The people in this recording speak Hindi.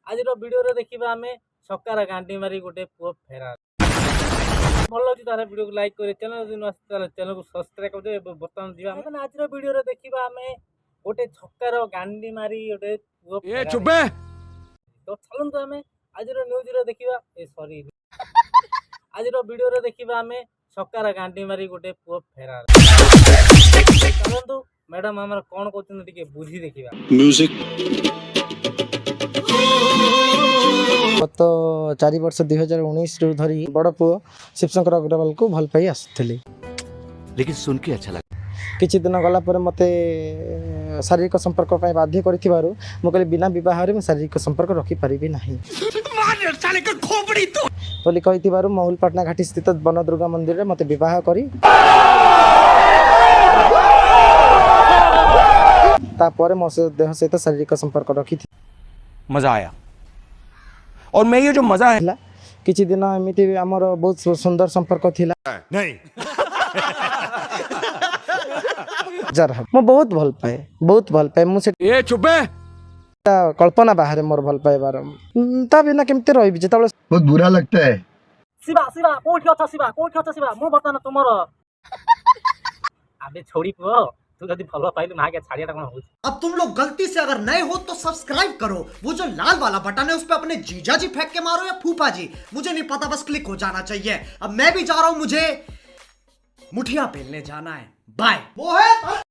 आज वीडियो रे देखिबा हमें सकार गांडी मारी गोटे पुओ फेरार भल लगी तार वीडियो को लाइक करे चैनल को सब्सक्राइब कर दे। बर्तमान जीवा हम आज वीडियो रे देखिबा हमें गोटे छक्कार गांडी मारी गोटे पुओ ए चुपे तो चलंतु हमें आज न्यूज रे देखिबा सॉरी आज वीडियो रे देखिबा हमें सकार गांडी मारी गोटे पुओ फेरार चलंतु मैडम हमर कोन कहउछन टिके बुझी देखिबा म्यूजिक गत 4 वर्ष 2019 रु धरी बड़ पुओ शिवशंकर अग्रवाल को भल पाई आसुथिली। लेकिन सुन के अच्छा लगा। किछि दिन गला पर मते शारीरिक संपर्क पाई बाध्य करिथिबारु मो कहली बिना विवाह रे शारीरिक संपर्क रखि परिबि नाही बोली कहिथिबारु महुलपाटना घाटी स्थित वन दुर्गा मंदिर रे मते विवाह करी तापर मो से देह सहित शारीरिक संपर्क रखि मजा आया और मैं ये जो मजा है किछि दिन एमिति हमर बहुत सुंदर संपर्क थिला नहीं जर मो बहुत भल पाए मुझे ए चुपे कल्पना बाहर मोर भल पाइबार ता बिना केमते रहिबि जेता बहुत बुरा लगता है। शिवा शिवा कोठी अच्छा शिवा मु बर्तमान तुमर अबे छोड़ी पुओ तू जदी भलो पाइलु मागे छाड़ियाटा कोन हो। अब तुम लोग गलती से अगर नए हो तो सब्सक्राइब करो, वो जो लाल वाला बटन है उस पे अपने जीजा जी फेंक के मारो या फूफा जी, मुझे नहीं पता, बस क्लिक हो जाना चाहिए। अब मैं भी जा रहा हूं, मुझे मुठिया पेलने जाना है। बाय। वो है